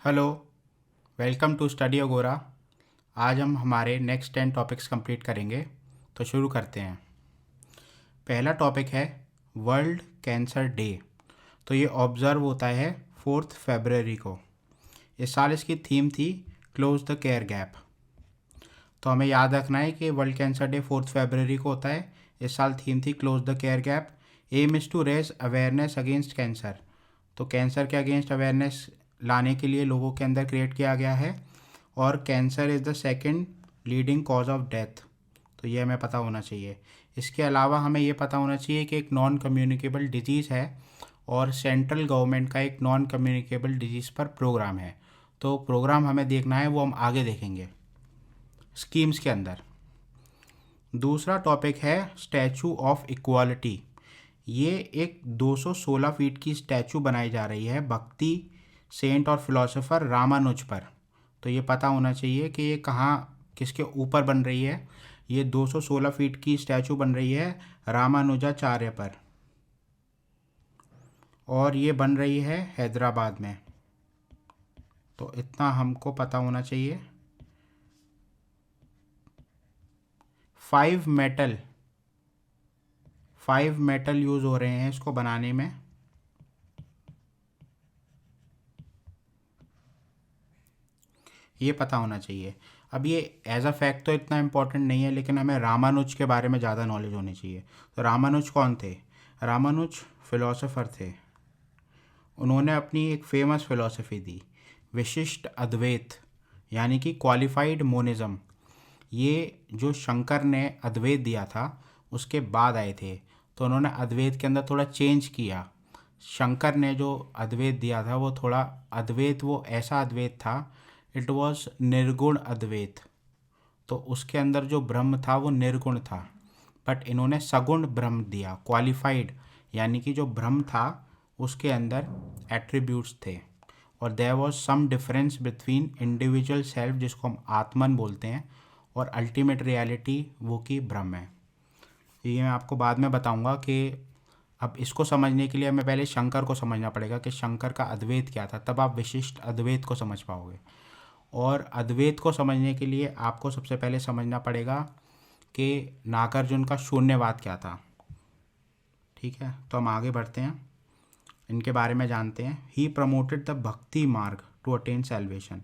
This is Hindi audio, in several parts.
हेलो, वेलकम टू स्टडी अगोरा। आज हम हमारे नेक्स्ट 10 टॉपिक्स कंप्लीट करेंगे। तो शुरू करते हैं। पहला टॉपिक है वर्ल्ड कैंसर डे। तो ये ऑब्ज़र्व होता है 4 फरवरी को। इस साल इसकी थीम थी क्लोज द केयर गैप। तो हमें याद रखना है कि वर्ल्ड कैंसर डे 4 फरवरी को होता है। इस साल थीम थी close the care gap. Aim is to raise awareness against cancer. तो कैंसर के अगेंस्ट अवेयरनेस लाने के लिए लोगों के अंदर क्रिएट किया गया है। और cancer is the second leading cause of death. तो ये हमें पता होना चाहिए। इसके अलावा हमें ये पता होना चाहिए कि एक नॉन कम्युनिकेबल डिजीज़ है और सेंट्रल गवर्नमेंट का एक नॉन कम्युनिकेबल डिजीज़ पर प्रोग्राम है। तो प्रोग्राम हमें देखना है, वो हम आगे देखेंगे स्कीम्स के अंदर। दूसरा टॉपिक है स्टैचू ऑफ इक्वालिटी। ये एक 216 फीट की स्टैचू बनाई जा रही है भक्ति सेंट और फिलोसोफर रामानुज पर। तो ये पता होना चाहिए कि ये कहाँ किसके ऊपर बन रही है। ये 216 फीट की स्टैचू बन रही है रामानुजाचार्य पर, और ये बन रही है हैदराबाद में। तो इतना हमको पता होना चाहिए। 5 मेटल 5 मेटल यूज़ हो रहे हैं इसको बनाने में। ये पता होना चाहिए। अब ये एज अ फैक्ट तो इतना इम्पोर्टेंट नहीं है, लेकिन हमें रामानुज के बारे में ज़्यादा नॉलेज होनी चाहिए। तो रामानुज कौन थे? रामानुज फिलोसोफर थे। उन्होंने अपनी एक फेमस फिलॉसफी दी, विशिष्ट अद्वैत, यानी कि क्वालिफाइड मोनिज़म। ये जो शंकर ने अद्वैत दिया था उसके बाद आए थे। तो उन्होंने अद्वैत के अंदर थोड़ा चेंज किया। शंकर ने जो अद्वैत दिया था वो थोड़ा अद्वैत, वो ऐसा अद्वैत था, इट वॉज निर्गुण अद्वैत। तो उसके अंदर जो ब्रह्म था वो निर्गुण था। बट इन्होंने सगुण ब्रह्म दिया, क्वालिफाइड, यानी कि जो ब्रह्म था उसके अंदर एट्रीब्यूट्स थे। और there was some difference between individual self, जिसको हम आत्मन बोलते हैं, और अल्टीमेट रियलिटी वो की ब्रह्म है। ये मैं आपको बाद में बताऊंगा कि अब इसको समझने के लिए हमें पहले शंकर को समझना पड़ेगा कि शंकर का अद्वैत क्या था, तब आप विशिष्ट अद्वैत को समझ पाओगे। और अद्वैत को समझने के लिए आपको सबसे पहले समझना पड़ेगा कि नागार्जुन का शून्यवाद क्या था। ठीक है, तो हम आगे बढ़ते हैं, इनके बारे में जानते हैं। ही प्रमोटेड द भक्ति मार्ग टू अटेन सेल्वेशन।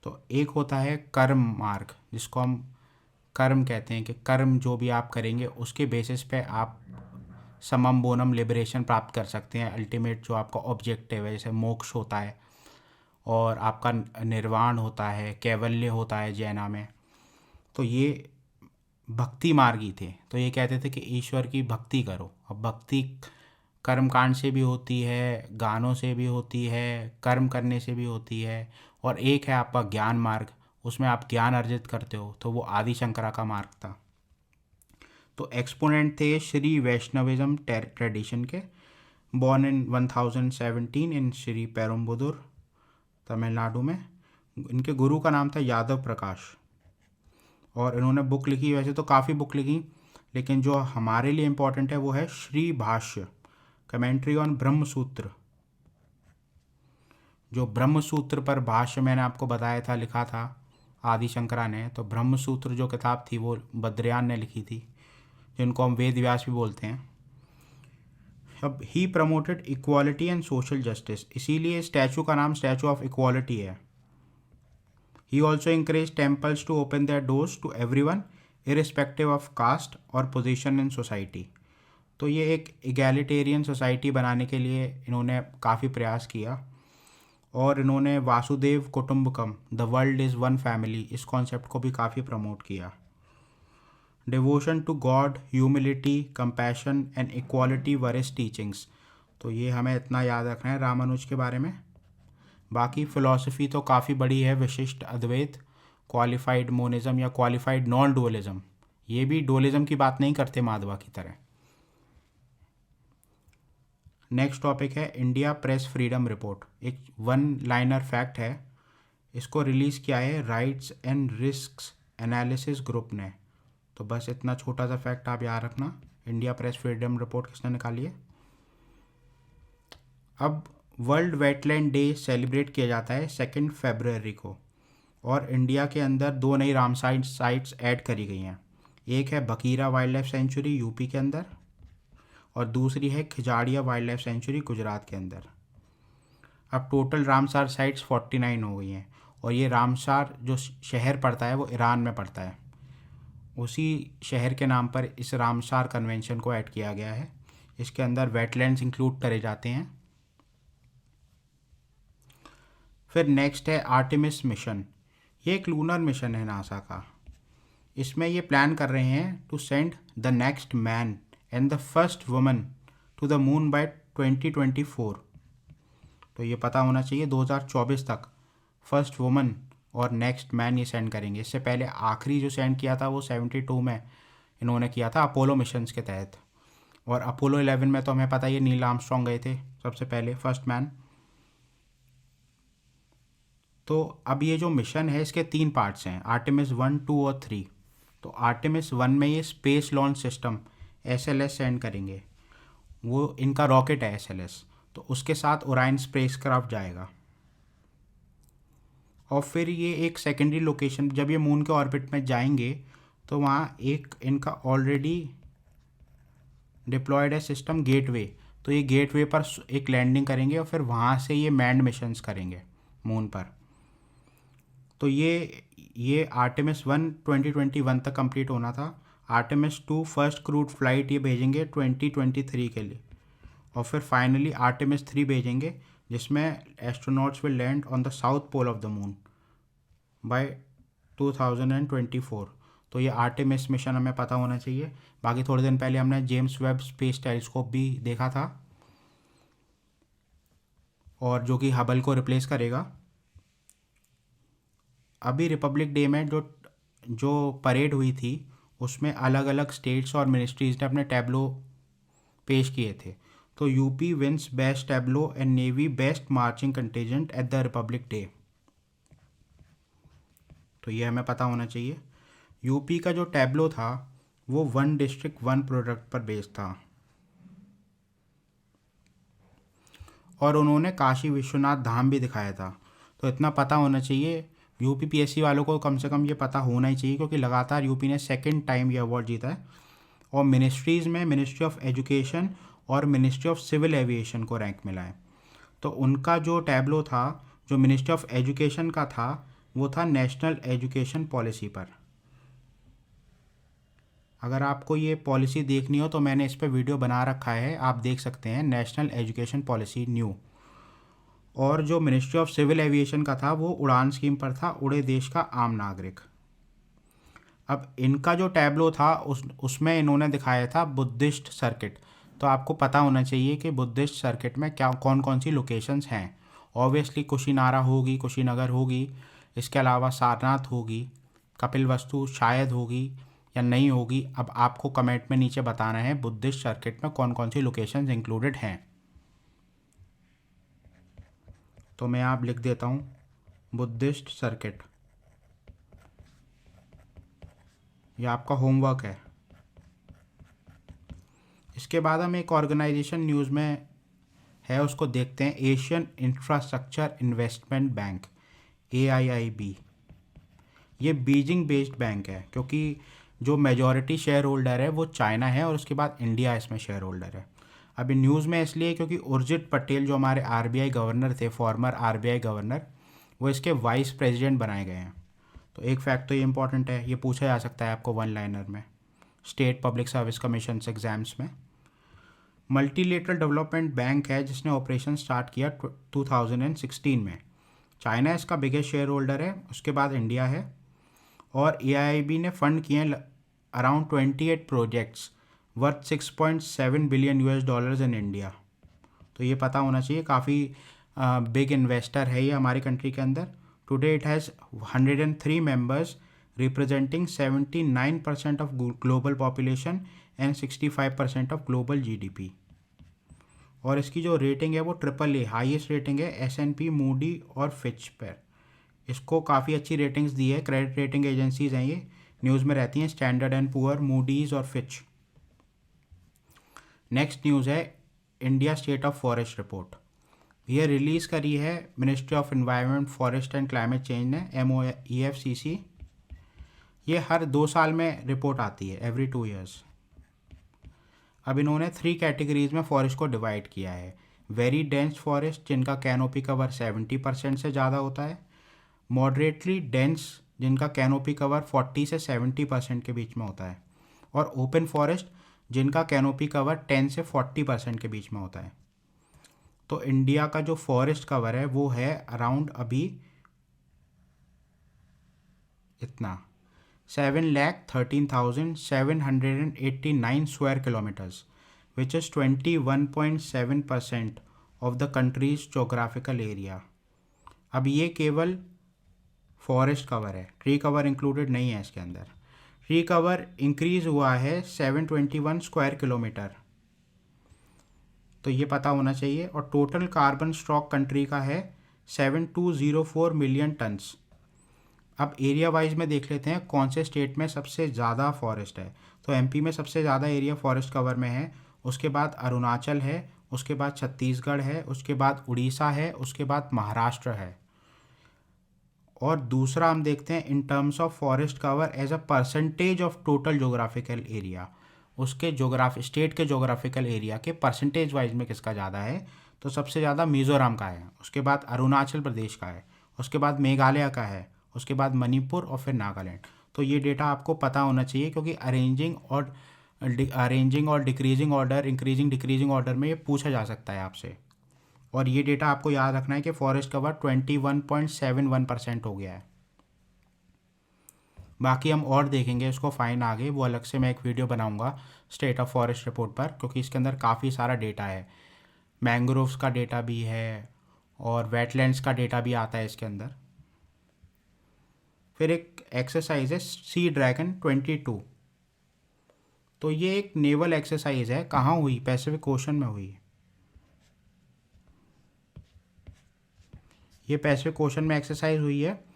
तो एक होता है कर्म मार्ग, जिसको हम कर्म कहते हैं, कि कर्म जो भी आप करेंगे उसके बेसिस पे आप समम बोनम लिबरेशन प्राप्त कर सकते हैं। अल्टीमेट जो आपका ऑब्जेक्टिव है, जैसे मोक्ष होता है और आपका निर्वाण होता है, कैवल्य होता है जैना में। तो ये भक्ति मार्गी थे। तो ये कहते थे कि ईश्वर की भक्ति करो। अब भक्ति कर्मकांड से भी होती है, गानों से भी होती है, कर्म करने से भी होती है, और एक है आपका ज्ञान मार्ग, उसमें आप ज्ञान अर्जित करते हो। तो वो आदि शंकरा का मार्ग था। तो एक्सपोनेंट थे श्री वैष्णविज्म ट्रेडिशन के, बॉर्न इन 1017 इन श्री पेरुम्बुदुर, तमिलनाडु में। इनके गुरु का नाम था यादव प्रकाश। और इन्होंने बुक लिखी, वैसे तो काफ़ी बुक लिखी, लेकिन जो हमारे लिए इम्पोर्टेंट है वो है श्री भाष्य, कमेंट्री ऑन ब्रह्म सूत्र। जो ब्रह्म सूत्र पर भाष्य मैंने आपको बताया था, लिखा था आदि शंकरा ने। तो ब्रह्म सूत्र जो किताब थी वो बद्रयान ने लिखी थी, जिनको हम वेद व्यास भी बोलते हैं। अब he promoted equality and social justice, इसीलिए स्टैचू का नाम स्टैचू ऑफ इक्वालिटी है। He also encouraged temples to open their doors to everyone, irrespective of caste और position in society। तो ये एक इगैलिटेरियन सोसाइटी बनाने के लिए इन्होंने काफ़ी प्रयास किया। और इन्होंने वासुदेव कुटुंबकम, the world is one family, इस कॉन्सेप्ट को भी काफ़ी प्रमोट किया। Devotion to God, humility, compassion and equality were his teachings. तो ये हमें इतना याद रखना है रामानुज के बारे में। बाकी फ़िलॉसफी तो काफ़ी बड़ी है, विशिष्ट अद्वैत, क्वालिफाइड मोनिज़म या क्वालिफाइड नॉन डुअलिज्म। ये भी डुअलिज्म की बात नहीं करते माधवा की तरह। नेक्स्ट टॉपिक है इंडिया प्रेस फ्रीडम रिपोर्ट। एक वन लाइनर फैक्ट है, इसको रिलीज़ किया है rights and risks analysis group ने। तो बस इतना छोटा सा फैक्ट आप याद रखना। इंडिया प्रेस फ्रीडम रिपोर्ट किसने निकाली है? अब वर्ल्ड वेटलैंड डे सेलिब्रेट किया जाता है 2 फरवरी को, और इंडिया के अंदर 2 नई रामसार साइट्स ऐड करी गई हैं। एक है बकीरा वाइल्ड लाइफ सेंचुरी यूपी के अंदर, और दूसरी है Khijadia wild life sanctuary Gujarat के अंदर। अब टोटल रामसार साइट्स 49 हो गई हैं, और ये रामसार जो शहर पड़ता है वो ईरान में पड़ता है। उसी शहर के नाम पर इस रामसार कन्वेंशन को ऐड किया गया है। इसके अंदर वेटलैंड्स इंक्लूड करे जाते हैं। फिर नेक्स्ट है आर्टेमिस मिशन। ये एक लूनर मिशन है नासा का। इसमें ये प्लान कर रहे हैं to send the next man and the first woman to the moon by 2024। तो ये पता होना चाहिए 2024 तक फर्स्ट वुमन और नेक्स्ट मैन ये सेंड करेंगे। इससे पहले आखिरी जो सेंड किया था वो 72 में इन्होंने किया था अपोलो मिशंस के तहत, और अपोलो 11 में तो हमें पता ही है नील आर्मस्ट्रॉन्ग गए थे सबसे पहले फर्स्ट मैन। तो अब ये जो मिशन है इसके 3 पार्ट्स हैं, आर्टेमिस 1, 2 और 3। तो आर्टेमिस 1 में ये space launch system SLS send करेंगे। वो इनका रॉकेट है SLS, तो उसके साथ ओरायन स्पेसक्राफ्ट जाएगा। और फिर ये एक सेकेंडरी लोकेशन, जब ये मून के ऑर्बिट में जाएंगे तो वहाँ एक इनका ऑलरेडी डिप्लॉयड है सिस्टम गेटवे, तो ये गेटवे पर एक लैंडिंग करेंगे और फिर वहाँ से ये मैन्ड मिशंस करेंगे मून पर। तो ये आर्टेमिस 1 2021 तक कंप्लीट होना था। आर्टेमिस 2 फर्स्ट क्रूड फ्लाइट ये भेजेंगे 2023 के लिए, और फिर फाइनली आर्टेमिस 3 भेजेंगे जिसमें astronauts will land on the south pole of the moon by 2024। तो ये आर्टेमिस मिशन हमें पता होना चाहिए। बाकी थोड़े दिन पहले हमने जेम्स वेब स्पेस टेलीस्कोप भी देखा था, और जो कि हबल को रिप्लेस करेगा। अभी रिपब्लिक डे में जो परेड हुई थी उसमें अलग अलग स्टेट्स और मिनिस्ट्रीज़ ने अपने टैब्लो पेश किए थे। तो UP wins best tableau and navy best marching contingent at the Republic Day. तो ये हमें पता होना चाहिए। यूपी का जो टैब्लो था वो 1 डिस्ट्रिक्ट 1 प्रोडक्ट पर बेस्ड था, और उन्होंने काशी विश्वनाथ धाम भी दिखाया था। तो इतना पता होना चाहिए, यूपी PSC वालों को कम से कम ये पता होना ही चाहिए, क्योंकि लगातार यूपी ने 2nd टाइम ये अवार्ड जीता है। और मिनिस्ट्रीज़ में मिनिस्ट्री ऑफ एजुकेशन और मिनिस्ट्री ऑफ सिविल एविएशन को रैंक मिला है। तो उनका जो टैब्लो था जो मिनिस्ट्री ऑफ एजुकेशन का था वो था नेशनल एजुकेशन पॉलिसी पर। अगर आपको ये पॉलिसी देखनी हो तो मैंने इस पर वीडियो बना रखा है, आप देख सकते हैं, नेशनल एजुकेशन पॉलिसी न्यू। और जो मिनिस्ट्री ऑफ सिविल एविएशन का था वो उड़ान स्कीम पर था, उड़े देश का आम नागरिक। अब इनका जो टैब्लो था उसमें इन्होंने दिखाया था बुद्धिस्ट सर्किट। तो आपको पता होना चाहिए कि बुद्धिस्ट सर्किट में क्या कौन कौन सी लोकेशंस हैं। ऑब्वियसली कुशीनारा होगी, कुशीनगर होगी, इसके अलावा सारनाथ होगी, कपिलवस्तु शायद होगी या नहीं होगी। अब आपको कमेंट में नीचे बताना है बुद्धिस्ट सर्किट में कौन कौन सी लोकेशंस इंक्लूडेड हैं। तो मैं आप लिख देता हूँ बुद्धिस्ट सर्किट, यह आपका होमवर्क है। इसके बाद हम एक ऑर्गेनाइजेशन न्यूज़ में है उसको देखते हैं, Asian infrastructure investment bank AIIB। ये बीजिंग बेस्ड बैंक है, क्योंकि जो मेजॉरिटी शेयर होल्डर है वो चाइना है और उसके बाद इंडिया इसमें शेयर होल्डर है। अभी न्यूज़ में इसलिए क्योंकि उर्जित पटेल जो हमारे RBI गवर्नर थे, फॉर्मर RBI गवर्नर, वो इसके वाइस प्रेसिडेंट बनाए गए हैं। तो एक फैक्ट तो ये इंपॉर्टेंट है, ये पूछा जा सकता है आपको 1 लाइनर में state public service commission exams में। मल्टीलेटरल डेवलपमेंट बैंक है जिसने ऑपरेशन स्टार्ट किया 2016 में। चाइना इसका बिगेस्ट शेयर होल्डर है, उसके बाद इंडिया है। और AIIB ने फंड किए हैं around 28 projects worth $6.7 billion in India. तो ये पता होना चाहिए, काफ़ी बिग इन्वेस्टर है ये हमारी कंट्री के अंदर। Today it has 103 members representing 79% of global population and 65% of global GDP। और इसकी जो रेटिंग है वो AAA हाईएस्ट रेटिंग है S&P, मूडी और फिच पर। इसको काफ़ी अच्छी रेटिंग्स दी है, क्रेडिट रेटिंग एजेंसीज हैं ये, न्यूज़ में रहती हैं, स्टैंडर्ड एंड पुअर, मूडीज़ और फिच। नेक्स्ट न्यूज़ है India state of forest report. ये रिलीज़ करी है ministry of environment forest and climate change ने, MOEFCC। ये हर 2 साल में रिपोर्ट आती है, एवरी 2 ईयर्स। अब इन्होंने 3 कैटेगरीज में फॉरेस्ट को डिवाइड किया है। वेरी डेंस फॉरेस्ट जिनका कैनोपी कवर 70% से ज़्यादा होता है, मॉडरेटली डेंस जिनका कैनोपी कवर 40 से 70% के बीच में होता है, और ओपन फॉरेस्ट जिनका कैनोपी कवर 10 से 40% के बीच में होता है। तो इंडिया का जो फॉरेस्ट कवर है वो है अराउंड अभी इतना 7,13,789 square kilometres, which is 21.7% of the countries geographical area. अब ये केवल फॉरेस्ट कवर है, ट्री कवर इंक्लूडेड नहीं है इसके अंदर। ट्री कवर इंक्रीज हुआ है 721 स्क्वायर किलोमीटर, तो ये पता होना चाहिए। और टोटल कार्बन स्टॉक कंट्री का है 7204 मिलियन टन्स। अब एरिया वाइज में देख लेते हैं कौन से स्टेट में सबसे ज़्यादा फॉरेस्ट है। तो MP में सबसे ज़्यादा एरिया फॉरेस्ट कवर में है, उसके बाद अरुणाचल है, उसके बाद छत्तीसगढ़ है, उसके बाद उड़ीसा है, उसके बाद महाराष्ट्र है। और दूसरा हम देखते हैं in terms of forest cover as a percentage of total geographical area, उसके स्टेट के जोग्राफिकल एरिया के परसेंटेज वाइज में किसका ज़्यादा है। तो सबसे ज़्यादा मिज़ोरम का है, उसके बाद अरुणाचल प्रदेश का है, उसके बाद मेघालय का है, उसके बाद मणिपुर और फिर नागालैंड। तो ये डेटा आपको पता होना चाहिए, क्योंकि अरेंजिंग और decreasing order, increasing decreasing order में ये पूछा जा सकता है आपसे। और ये डेटा आपको याद रखना है कि फॉरेस्ट कवर 21.71% हो गया है। बाकी हम और देखेंगे इसको फाइन आगे, वो अलग से मैं एक वीडियो बनाऊंगा स्टेट ऑफ फॉरेस्ट रिपोर्ट पर, क्योंकि इसके अंदर काफ़ी सारा डेटा है। मैंग्रोव्स का डेटा भी है और वेटलैंड्स का डेटा भी आता है इसके अंदर। फिर एक एक्सरसाइज है सी ड्रैगन 22। तो ये एक नेवल एक्सरसाइज है, कहाँ हुई, पैसिफिक ओशन में हुई। ये पैसिफिक ओशन में एक्सरसाइज हुई है।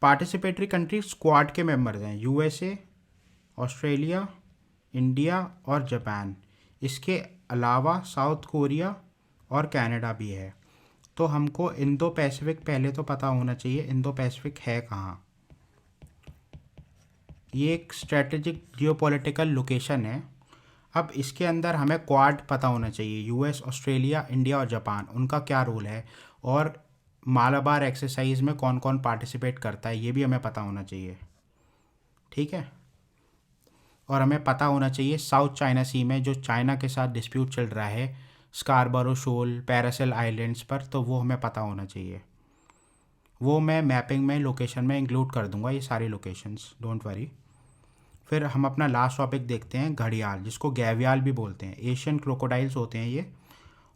पार्टिसिपेटरी कंट्री स्क्वाड के मेंबर्स हैं USA, ऑस्ट्रेलिया, इंडिया और जापान। इसके अलावा साउथ कोरिया और कनाडा भी है। तो हमको इंडो पैसिफिक पहले तो पता होना चाहिए, इंडो पैसिफिक है कहाँ। ये एक स्ट्रेटेजिक जियोपॉलिटिकल लोकेशन है। अब इसके अंदर हमें क्वाड पता होना चाहिए, US, ऑस्ट्रेलिया, इंडिया और जापान, उनका क्या रोल है, और मालाबार एक्सरसाइज में कौन कौन पार्टिसिपेट करता है ये भी हमें पता होना चाहिए, ठीक है। और हमें पता होना चाहिए साउथ चाइना सी में जो चाइना के साथ डिस्प्यूट चल रहा है, स्कारबरो शोल, पैरासेल आइलैंड्स पर, तो वो हमें पता होना चाहिए। वो मैं मैपिंग में लोकेशन में इंक्लूड कर दूंगा ये सारी लोकेशंस, डोंट वरी। फिर हम अपना लास्ट टॉपिक देखते हैं, घड़ियाल, जिसको गैवियाल भी बोलते हैं। एशियन क्रोकोडाइल्स होते हैं ये,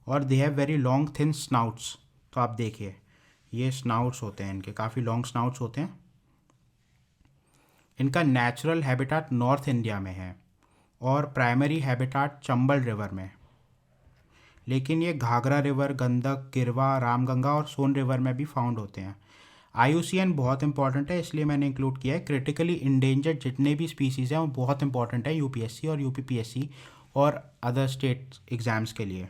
और they have very long thin snouts. तो आप देखिए ये स्नाउट्स होते हैं इनके, काफ़ी लॉन्ग स्नाउट्स होते हैं। इनका नेचुरल हैबिटाट नॉर्थ इंडिया में है और प्राइमरी हैबिटाट चंबल रिवर में, लेकिन ये घाघरा रिवर, गंडक, गिरवा, रामगंगा और सोन रिवर में भी फाउंड होते हैं। IUCN बहुत इंपॉर्टेंट है, इसलिए मैंने इंक्लूड किया है। क्रिटिकली इंडेंजर्ड जितने भी स्पीसीज़ हैं वो बहुत इंपॉर्टेंट है UPSC और UPPSC और अदर स्टेट एग्ज़ाम्स के लिए।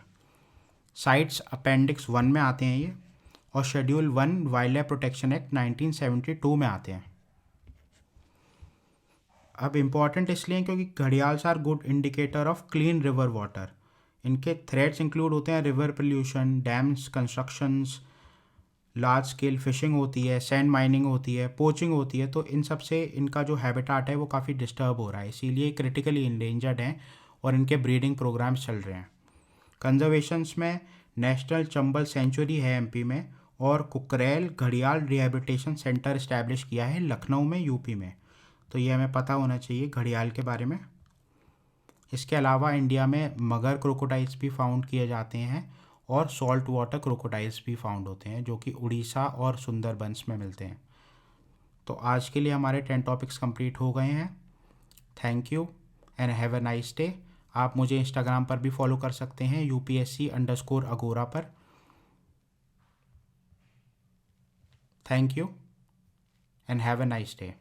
साइट्स अपेंडिक्स 1 में आते हैं ये, और schedule 1 wildlife protection act 1972 में आते हैं। अब इम्पॉर्टेंट इसलिए क्योंकि gharials are good indicator of clean river water. इनके थ्रेट्स इंक्लूड होते हैं river pollution, dams constructions, large scale fishing होती है, सैंड माइनिंग होती है, पोचिंग होती है। तो इन सब से इनका जो हैबिटाट है वो काफ़ी डिस्टर्ब हो रहा है, इसीलिए क्रिटिकली इंडेंजर्ड हैं और इनके ब्रीडिंग प्रोग्राम्स चल रहे हैं। कंजर्वेशंस में नेशनल चंबल सेंचुरी है MP में, और कुकरेल घड़ियाल रिहेबिलिटेशन सेंटर इस्टेब्लिश किया है लखनऊ में, UP में। तो ये हमें पता होना चाहिए घड़ियाल के बारे में। इसके अलावा इंडिया में मगर क्रोकोडाइल्स भी फाउंड किए जाते हैं, और सॉल्ट वाटर क्रोकोडाइल्स भी फाउंड होते हैं जो कि उड़ीसा और सुंदरबंस में मिलते हैं। तो आज के लिए हमारे 10 टॉपिक्स कंप्लीट हो गए हैं। Thank you and have a nice day. आप मुझे इंस्टाग्राम पर भी फॉलो कर सकते हैं UPSC_Agora पर। Thank you and have a nice day.